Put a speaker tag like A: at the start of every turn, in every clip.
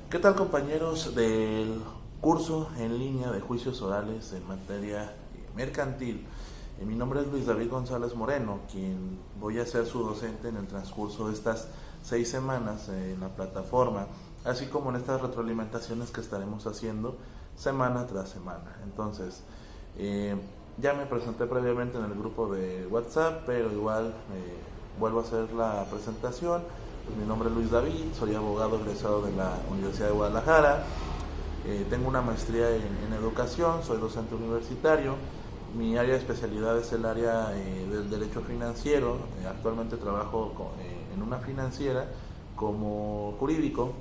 A: ¿Qué tal, compañeros del curso en línea de juicios orales en materia mercantil? Mi nombre es Luis David González Moreno, quien voy a ser su docente en el transcurso de estas 6 semanas en la plataforma, así como en estas retroalimentaciones que estaremos haciendo semana tras semana. Entonces, ya me presenté previamente en el grupo de WhatsApp, pero igual vuelvo a hacer la presentación. Pues mi nombre es Luis David, soy abogado egresado de la Universidad de Guadalajara, tengo una maestría en educación, soy docente universitario, mi área de especialidad es el área del derecho financiero, actualmente trabajo en una financiera como jurídico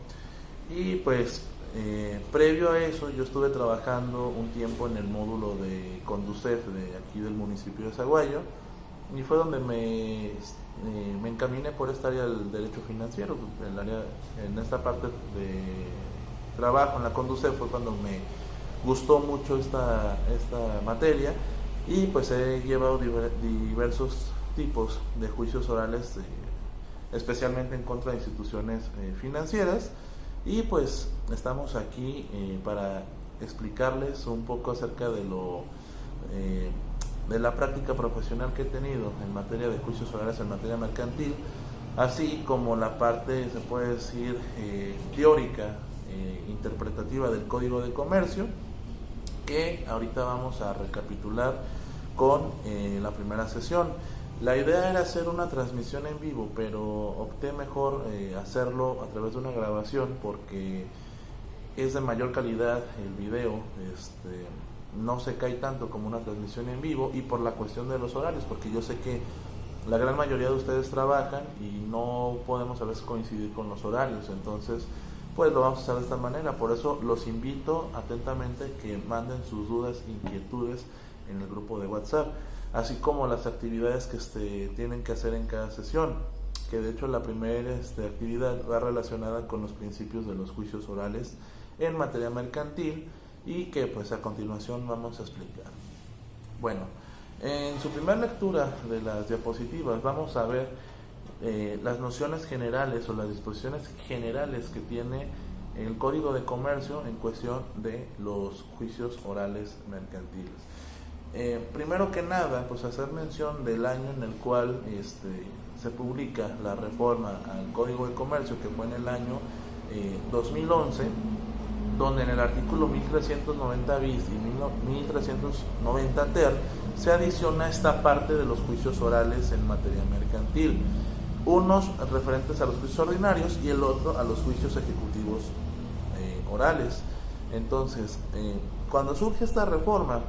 A: y pues previo a eso yo estuve trabajando un tiempo en el módulo de Conducef de aquí del municipio de Zaguayo y fue donde me encaminé por esta área del derecho financiero, en esta parte de trabajo en la Conducef fue cuando me gustó mucho esta materia y pues he llevado diversos tipos de juicios orales, especialmente en contra de instituciones financieras y pues estamos aquí para explicarles un poco acerca de la práctica profesional que he tenido en materia de juicios orales en materia mercantil, así como la parte, se puede decir, teórica, interpretativa del Código de Comercio, que ahorita vamos a recapitular con la primera sesión. La idea era hacer una transmisión en vivo, pero opté mejor hacerlo a través de una grabación porque es de mayor calidad el video, no se cae tanto como una transmisión en vivo y por la cuestión de los horarios, porque yo sé que la gran mayoría de ustedes trabajan y no podemos a veces coincidir con los horarios, entonces pues lo vamos a hacer de esta manera. Por eso los invito atentamente que manden sus dudas, inquietudes en el grupo de WhatsApp, así como las actividades que tienen que hacer en cada sesión, que de hecho la primera actividad va relacionada con los principios de los juicios orales en materia mercantil y que pues a continuación vamos a explicar. Bueno, en su primera lectura de las diapositivas vamos a ver las nociones generales o las disposiciones generales que tiene el Código de Comercio en cuestión de los juicios orales mercantiles. Primero que nada, pues hacer mención del año en el cual se publica la reforma al Código de Comercio, que fue en el año 2011, donde en el artículo 1390 bis y 1390 ter se adiciona esta parte de los juicios orales en materia mercantil, unos referentes a los juicios ordinarios y el otro a los juicios ejecutivos orales. Entonces, cuando surge esta reforma,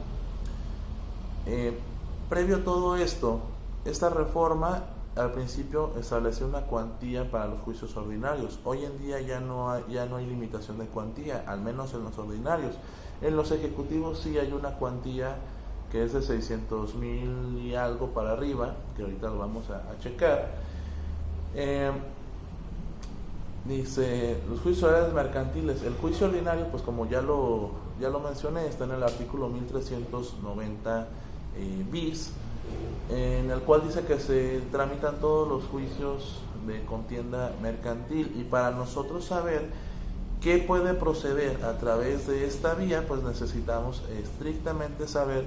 A: previo a todo esto, esta reforma al principio estableció una cuantía para los juicios ordinarios. Hoy en día ya no hay limitación de cuantía, al menos en los ordinarios. En los ejecutivos sí hay una cuantía que es de 600,000 y algo para arriba, que ahorita lo vamos a checar. Dice, los juicios orales mercantiles, el juicio ordinario, pues como ya lo mencioné, está en el artículo 1390 bis, en el cual dice que se tramitan todos los juicios de contienda mercantil y para nosotros saber qué puede proceder a través de esta vía, pues necesitamos estrictamente saber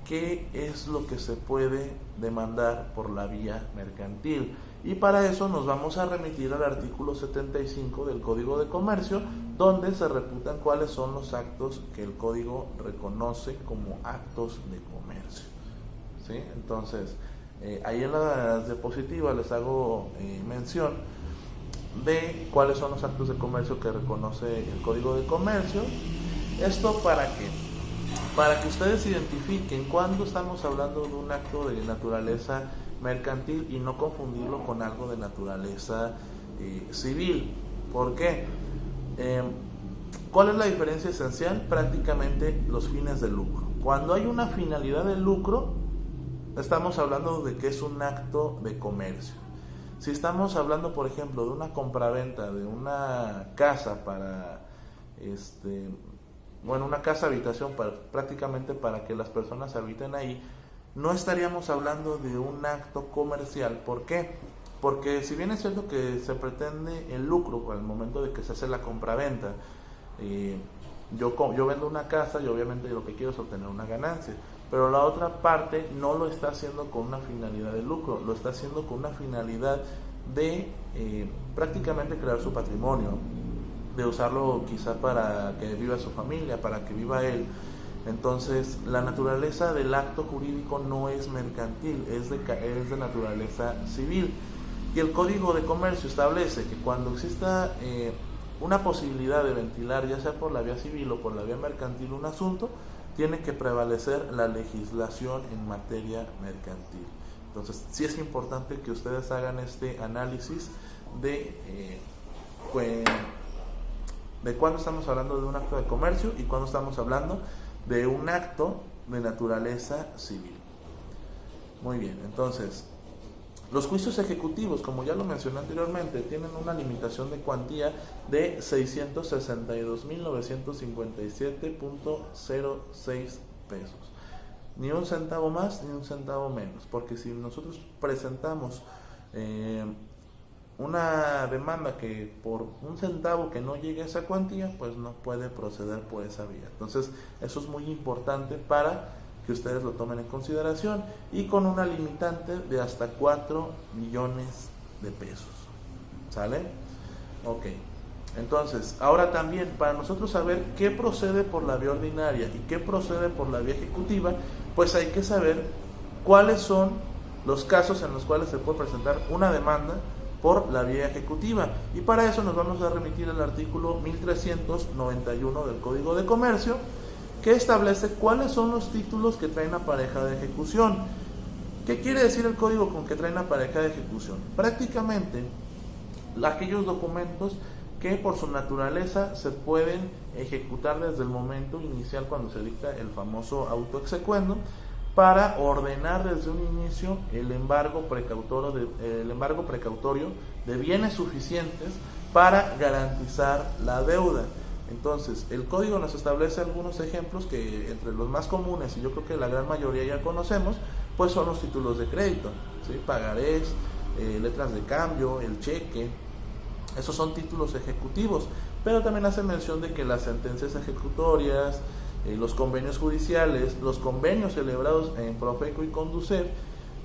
A: qué es lo que se puede demandar por la vía mercantil y para eso nos vamos a remitir al artículo 75 del Código de Comercio, donde se reputan cuáles son los actos que el Código reconoce como actos de comercio. ¿Sí? Entonces, ahí en las diapositivas les hago mención de cuáles son los actos de comercio que reconoce el Código de Comercio. Esto para que ustedes identifiquen cuando estamos hablando de un acto de naturaleza mercantil y no confundirlo con algo de naturaleza civil. ¿Por qué? ¿Cuál es la diferencia esencial? Prácticamente los fines de lucro. Cuando hay una finalidad de lucro, estamos hablando de que es un acto de comercio. Si estamos hablando, por ejemplo, de una compraventa de una casa para, una casa habitación prácticamente para que las personas habiten ahí, no estaríamos hablando de un acto comercial. ¿Por qué? Porque si bien es cierto que se pretende el lucro al momento de que se hace la compraventa, yo vendo una casa y obviamente lo que quiero es obtener una ganancia, pero la otra parte no lo está haciendo con una finalidad de lucro, lo está haciendo con una finalidad de prácticamente crear su patrimonio, de usarlo quizá para que viva su familia, para que viva él. Entonces, la naturaleza del acto jurídico no es mercantil, es de naturaleza civil. Y el Código de Comercio establece que cuando exista una posibilidad de ventilar, ya sea por la vía civil o por la vía mercantil, un asunto, tiene que prevalecer la legislación en materia mercantil. Entonces, sí es importante que ustedes hagan este análisis de cuándo estamos hablando de un acto de comercio y cuándo estamos hablando de un acto de naturaleza civil. Muy bien, entonces, los juicios ejecutivos, como ya lo mencioné anteriormente, tienen una limitación de cuantía de 662.957.06 pesos. Ni un centavo más ni un centavo menos, porque si nosotros presentamos una demanda que por un centavo que no llegue a esa cuantía, pues no puede proceder por esa vía. Entonces, eso es muy importante para que ustedes lo tomen en consideración, y con una limitante de hasta 4 millones de pesos. ¿Sale? Ok. Entonces, ahora también, para nosotros saber qué procede por la vía ordinaria y qué procede por la vía ejecutiva, pues hay que saber cuáles son los casos en los cuales se puede presentar una demanda por la vía ejecutiva, y para eso nos vamos a remitir al artículo 1391 del Código de Comercio, que establece cuáles son los títulos que traen aparejada de ejecución. ¿Qué quiere decir el código con que traen aparejada de ejecución? Prácticamente aquellos documentos que por su naturaleza se pueden ejecutar desde el momento inicial cuando se dicta el famoso auto exequendo, para ordenar desde un inicio el embargo precautorio de bienes suficientes para garantizar la deuda. Entonces, el código nos establece algunos ejemplos que entre los más comunes, y yo creo que la gran mayoría ya conocemos, pues son los títulos de crédito, ¿sí? Pagarés, letras de cambio, el cheque. Esos son títulos ejecutivos, pero también hace mención de que las sentencias ejecutorias, los convenios judiciales, los convenios celebrados en Profeco y Conducef,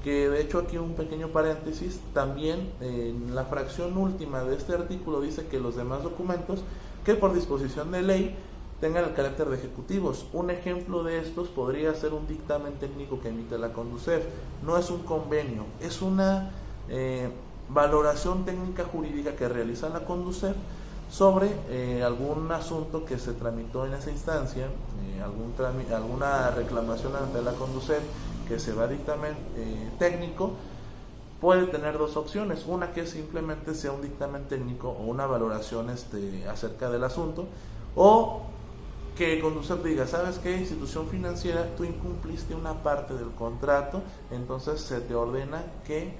A: que de hecho aquí un pequeño paréntesis, también en la fracción última de este artículo dice que los demás documentos que por disposición de ley tengan el carácter de ejecutivos. Un ejemplo de estos podría ser un dictamen técnico que emite la Conducef. No es un convenio, es una valoración técnica jurídica que realiza la Conducef sobre algún asunto que se tramitó en esa instancia, alguna reclamación ante la Conducef que se va a dictamen técnico. Puede tener dos opciones: una que simplemente sea un dictamen técnico o una valoración acerca del asunto, o que Conducef diga, ¿sabes qué? Institución financiera, tú incumpliste una parte del contrato, entonces se te ordena que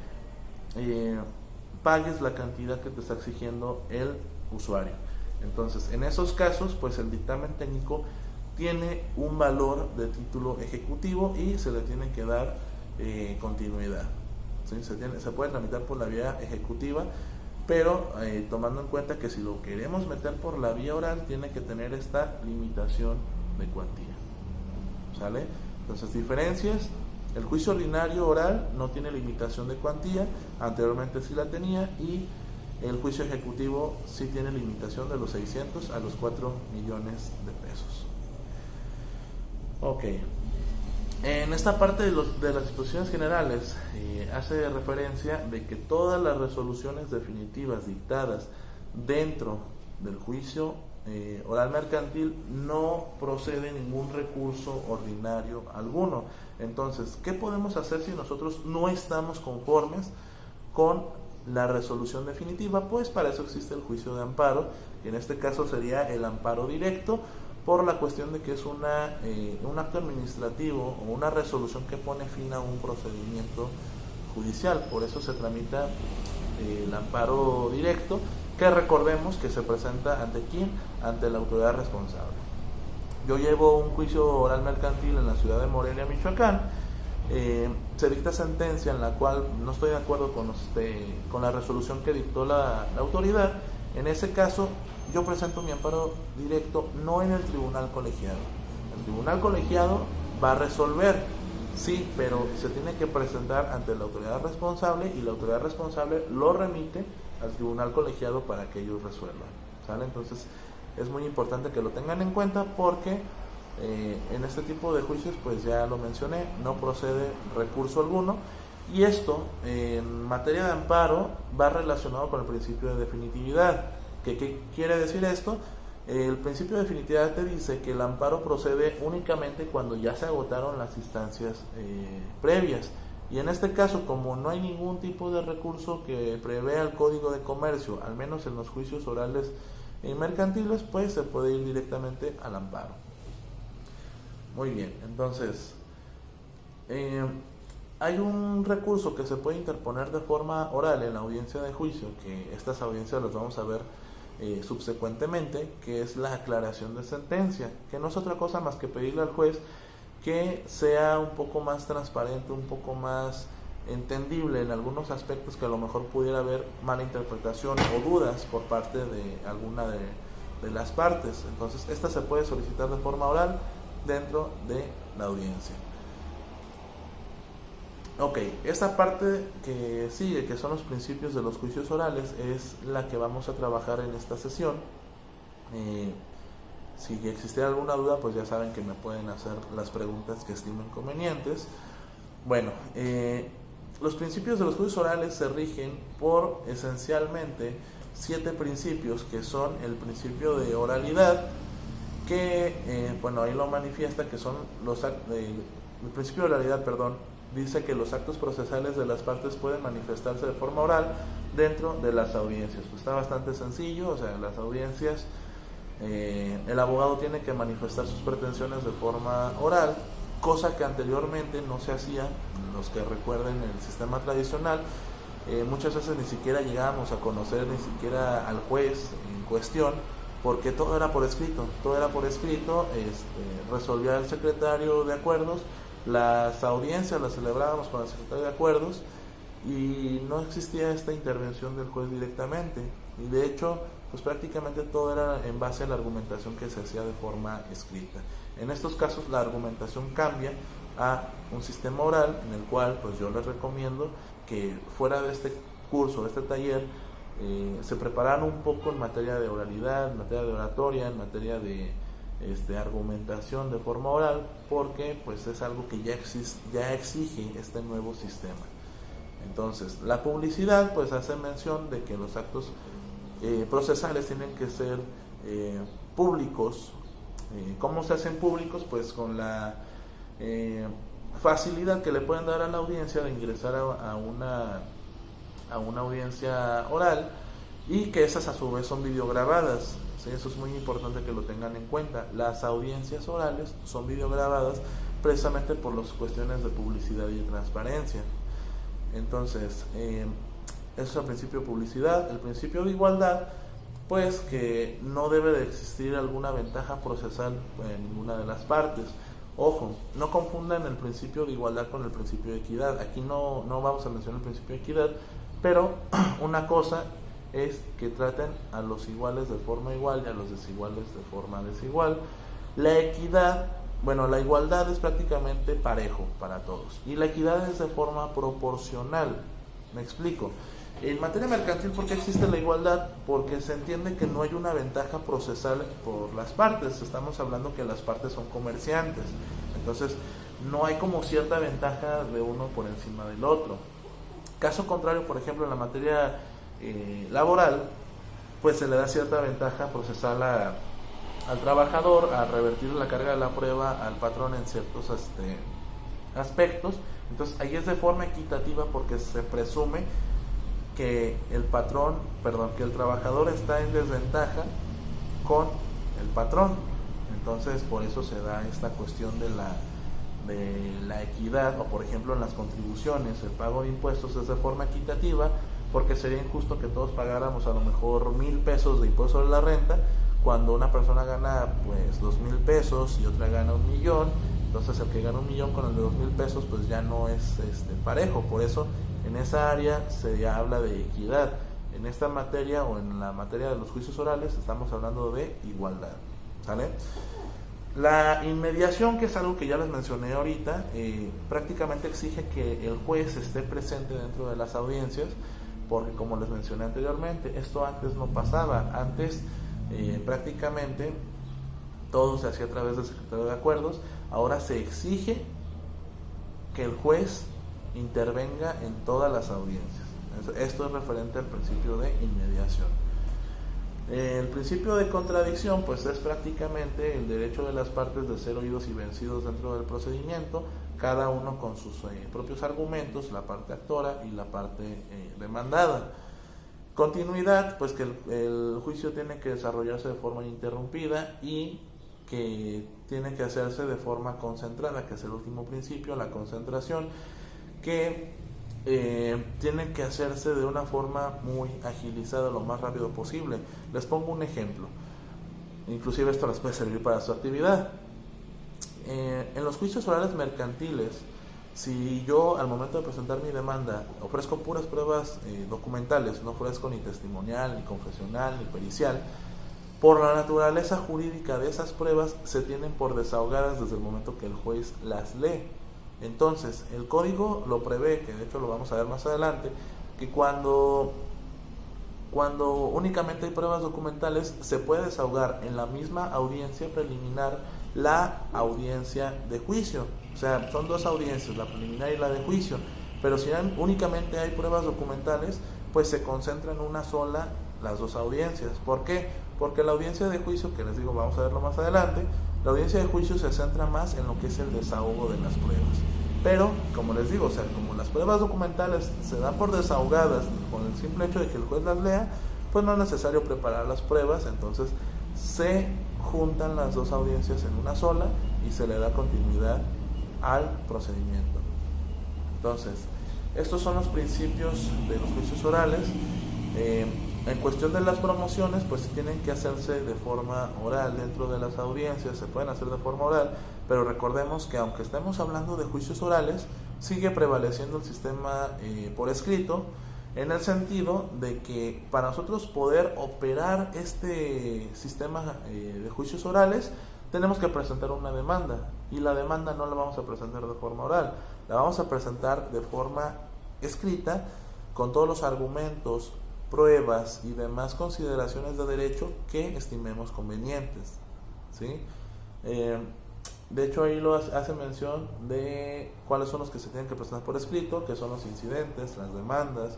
A: pagues la cantidad que te está exigiendo el usuario. Entonces, en esos casos, pues el dictamen técnico tiene un valor de título ejecutivo y se le tiene que dar continuidad. ¿Sí? Se puede tramitar por la vía ejecutiva, pero tomando en cuenta que si lo queremos meter por la vía oral, tiene que tener esta limitación de cuantía. ¿Sale? Entonces, diferencias: el juicio ordinario oral no tiene limitación de cuantía, anteriormente sí la tenía, y el juicio ejecutivo sí tiene limitación de los 600 a los 4 millones de pesos. Ok. En esta parte de las disposiciones generales hace referencia de que todas las resoluciones definitivas dictadas dentro del juicio oral mercantil no procede ningún recurso ordinario alguno. Entonces, ¿qué podemos hacer si nosotros no estamos conformes con la resolución definitiva? Pues para eso existe el juicio de amparo, que en este caso sería el amparo directo, por la cuestión de que es un acto administrativo o una resolución que pone fin a un procedimiento judicial. Por eso se tramita el amparo directo, que recordemos que se presenta ante quién, ante la autoridad responsable. Yo llevo un juicio oral mercantil en la ciudad de Morelia, Michoacán, se dicta sentencia en la cual no estoy de acuerdo con la resolución que dictó la autoridad. En ese caso yo presento mi amparo directo, no en el tribunal colegiado. El tribunal colegiado va a resolver, sí, pero se tiene que presentar ante la autoridad responsable y la autoridad responsable lo remite al tribunal colegiado para que ellos resuelvan, ¿sale? Entonces es muy importante que lo tengan en cuenta porque en este tipo de juicios, pues ya lo mencioné, no procede recurso alguno, y esto en materia de amparo va relacionado con el principio de definitividad. ¿Qué quiere decir esto? El principio de definitividad te dice que el amparo procede únicamente cuando ya se agotaron las instancias previas, y en este caso, como no hay ningún tipo de recurso que prevea el Código de Comercio, al menos en los juicios orales mercantiles, pues se puede ir directamente al amparo. Muy bien, entonces hay un recurso que se puede interponer de forma oral en la audiencia de juicio, que estas audiencias las vamos a ver subsecuentemente, que es la aclaración de sentencia, que no es otra cosa más que pedirle al juez que sea un poco más transparente, un poco más entendible en algunos aspectos que a lo mejor pudiera haber mala interpretación o dudas por parte de alguna de las partes. Entonces esta se puede solicitar de forma oral dentro de la audiencia. Ok, esta parte que sigue, que son los principios de los juicios orales, es la que vamos a trabajar en esta sesión. Si existiera alguna duda, pues ya saben que me pueden hacer las preguntas que estimen convenientes. Bueno, los principios de los juicios orales se rigen por esencialmente 7 principios, que son el principio de oralidad, que, bueno, ahí lo manifiesta, que son el principio de oralidad, dice que los actos procesales de las partes pueden manifestarse de forma oral dentro de las audiencias. Pues está bastante sencillo, o sea, en las audiencias el abogado tiene que manifestar sus pretensiones de forma oral, cosa que anteriormente no se hacía. Los que recuerden el sistema tradicional, muchas veces ni siquiera llegábamos a conocer ni siquiera al juez en cuestión, porque todo era por escrito, resolvía el secretario de acuerdos, las audiencias las celebrábamos con el secretario de acuerdos y no existía esta intervención del juez directamente, y de hecho pues prácticamente todo era en base a la argumentación que se hacía de forma escrita. En estos casos la argumentación cambia a un sistema oral, en el cual pues yo les recomiendo que fuera de este curso, de este taller, se prepararan un poco en materia de oralidad, en materia de oratoria, en materia de argumentación de forma oral, porque pues es algo que ya exige este nuevo sistema. Entonces, la publicidad pues hace mención de que los actos procesales tienen que ser públicos. ¿Cómo se hacen públicos? Pues con la facilidad que le pueden dar a la audiencia de ingresar a una audiencia oral, y que esas a su vez son videograbadas. ¿Sí? Eso es muy importante que lo tengan en cuenta. Las audiencias orales son videograbadas precisamente por las cuestiones de publicidad y de transparencia. Entonces, eso es el principio de publicidad. El principio de igualdad, pues que no debe de existir alguna ventaja procesal en ninguna de las partes. Ojo, no confundan el principio de igualdad con el principio de equidad. Aquí no vamos a mencionar el principio de equidad, pero una cosa es que traten a los iguales de forma igual y a los desiguales de forma desigual. La equidad, bueno, la igualdad es prácticamente parejo para todos, y la equidad es de forma proporcional. Me explico. En materia mercantil, ¿por qué existe la igualdad? Porque se entiende que no hay una ventaja procesal por las partes. Estamos hablando que las partes son comerciantes, entonces no hay como cierta ventaja de uno por encima del otro. Caso contrario, por ejemplo, en la materia laboral, pues se le da cierta ventaja procesal al trabajador, a revertir la carga de la prueba al patrón en ciertos aspectos. Entonces ahí es de forma equitativa, porque se presume que que el trabajador está en desventaja con el patrón. Entonces por eso se da esta cuestión de la equidad. O por ejemplo en las contribuciones, el pago de impuestos es de forma equitativa, porque sería injusto que todos pagáramos a lo mejor 1,000 pesos de impuesto sobre la renta, cuando una persona gana pues 2,000 pesos y otra gana 1,000,000, Entonces el que gana 1,000,000 con el de 2,000 pesos pues ya no es parejo. Por eso en esa área se habla de equidad. En esta materia o en la materia de los juicios orales estamos hablando de igualdad, ¿sale? La inmediación, que es algo que ya les mencioné ahorita, prácticamente exige que el juez esté presente dentro de las audiencias, porque como les mencioné anteriormente, esto antes no pasaba. Antes prácticamente todo se hacía a través del secretario de acuerdos. Ahora se exige que el juez intervenga en todas las audiencias. Esto es referente al principio de inmediación. El principio de contradicción pues es prácticamente el derecho de las partes de ser oídos y vencidos dentro del procedimiento, cada uno con sus propios argumentos, la parte actora y la parte demandada. Continuidad, pues que el juicio tiene que desarrollarse de forma ininterrumpida y que tiene que hacerse de forma concentrada, que es el último principio, la concentración, que tiene que hacerse de una forma muy agilizada, lo más rápido posible. Les pongo un ejemplo, inclusive esto les puede servir para su actividad. En los juicios orales mercantiles, si yo al momento de presentar mi demanda ofrezco puras pruebas documentales, no ofrezco ni testimonial, ni confesional, ni pericial, por la naturaleza jurídica de esas pruebas se tienen por desahogadas desde el momento que el juez las lee. Entonces, el código lo prevé, que de hecho lo vamos a ver más adelante, que cuando únicamente hay pruebas documentales, se puede desahogar en la misma audiencia preliminar la audiencia de juicio. O sea, son dos audiencias, la preliminar y la de juicio, pero si únicamente hay pruebas documentales, pues se concentra en una sola las dos audiencias. ¿Por qué? Porque la audiencia de juicio, que les digo, vamos a verlo más adelante, la audiencia de juicio se centra más en lo que es el desahogo de las pruebas. Pero, como les digo, o sea, como las pruebas documentales se dan por desahogadas con el simple hecho de que el juez las lea, pues no es necesario preparar las pruebas, entonces se juntan las dos audiencias en una sola y se le da continuidad al procedimiento. Entonces, estos son los principios de los juicios orales. En cuestión de las promociones, pues tienen que hacerse de forma oral dentro de las audiencias, se pueden hacer de forma oral, pero recordemos que aunque estemos hablando de juicios orales, sigue prevaleciendo el sistema por escrito, en el sentido de que para nosotros poder operar este sistema de juicios orales, tenemos que presentar una demanda, y la demanda no la vamos a presentar de forma oral, la vamos a presentar de forma escrita, con todos los argumentos, pruebas y demás consideraciones de derecho que estimemos convenientes, ¿sí? De hecho ahí lo hace mención de cuáles son los que se tienen que presentar por escrito, que son los incidentes, las demandas,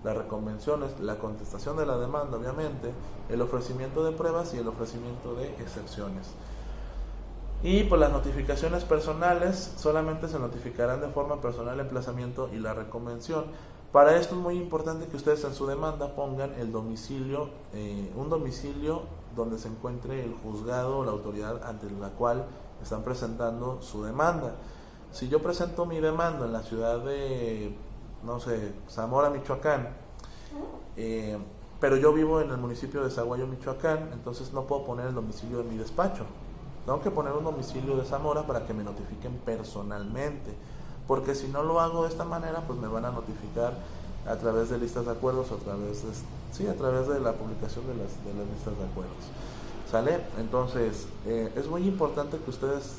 A: las reconvenciones, la contestación de la demanda, obviamente, el ofrecimiento de pruebas y el ofrecimiento de excepciones. Y pues las notificaciones personales solamente se notificarán de forma personal el emplazamiento y la reconvención. Para esto es muy importante que ustedes en su demanda pongan el domicilio, un domicilio donde se encuentre el juzgado o la autoridad ante la cual están presentando su demanda. Si yo presento mi demanda en la ciudad de, no sé, Zamora, Michoacán, pero yo vivo en el municipio de Zaguayo, Michoacán, entonces no puedo poner el domicilio de mi despacho. Tengo que poner un domicilio de Zamora para que me notifiquen personalmente, porque si no lo hago de esta manera, pues me van a notificar a través de listas de acuerdos, a través de la publicación de las listas de acuerdos. ¿Sale? Entonces, es muy importante que ustedes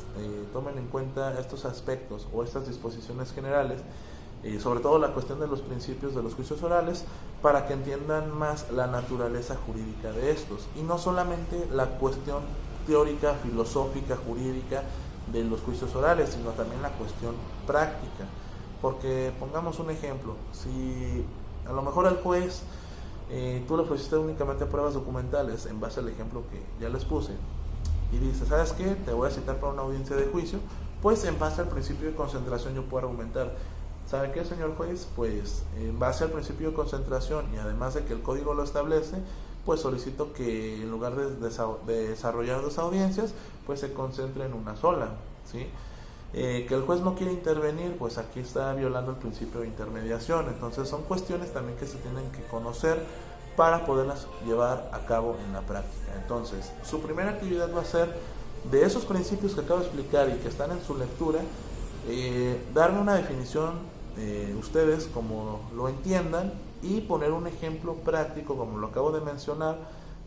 A: tomen en cuenta estos aspectos o estas disposiciones generales, sobre todo la cuestión de los principios de los juicios orales, para que entiendan más la naturaleza jurídica de estos, y no solamente la cuestión teórica, filosófica, jurídica de los juicios orales, sino también la cuestión práctica. Porque pongamos un ejemplo, si a lo mejor al juez tú le ofreciste únicamente pruebas documentales en base al ejemplo que ya les puse, y dice, ¿sabes qué? Te voy a citar para una audiencia de juicio, pues en base al principio de concentración yo puedo argumentar, ¿sabe qué, señor juez? Pues en base al principio de concentración y además de que el código lo establece, pues solicito que en lugar de desarrollar dos audiencias, pues se concentre en una sola, ¿sí? Que el juez no quiere intervenir, pues aquí está violando el principio de intermediación. Entonces son cuestiones también que se tienen que conocer para poderlas llevar a cabo en la práctica. Entonces, su primera actividad va a ser de esos principios que acabo de explicar y que están en su lectura, darme una definición ustedes como lo entiendan y poner un ejemplo práctico, como lo acabo de mencionar,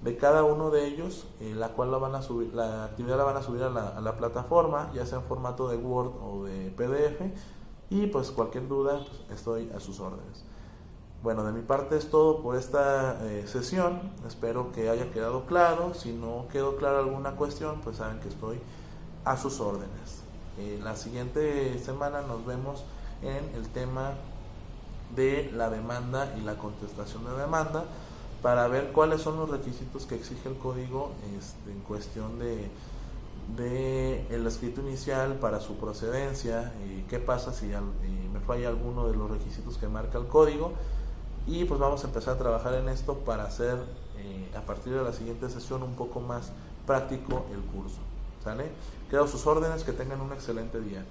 A: de cada uno de ellos, la cual la actividad la van a subir a la plataforma, ya sea en formato de Word o de PDF, y pues cualquier duda, pues, estoy a sus órdenes. Bueno, de mi parte es todo por esta sesión. Espero que haya quedado claro. Si no quedó clara alguna cuestión, pues saben que estoy a sus órdenes. La siguiente semana nos vemos en el tema de la demanda y la contestación de demanda, para ver cuáles son los requisitos que exige el código en cuestión de el escrito inicial para su procedencia, qué pasa si me falla alguno de los requisitos que marca el código. Y pues vamos a empezar a trabajar en esto para hacer a partir de la siguiente sesión un poco más práctico el curso. ¿Sale? Quedo a sus órdenes, que tengan un excelente día.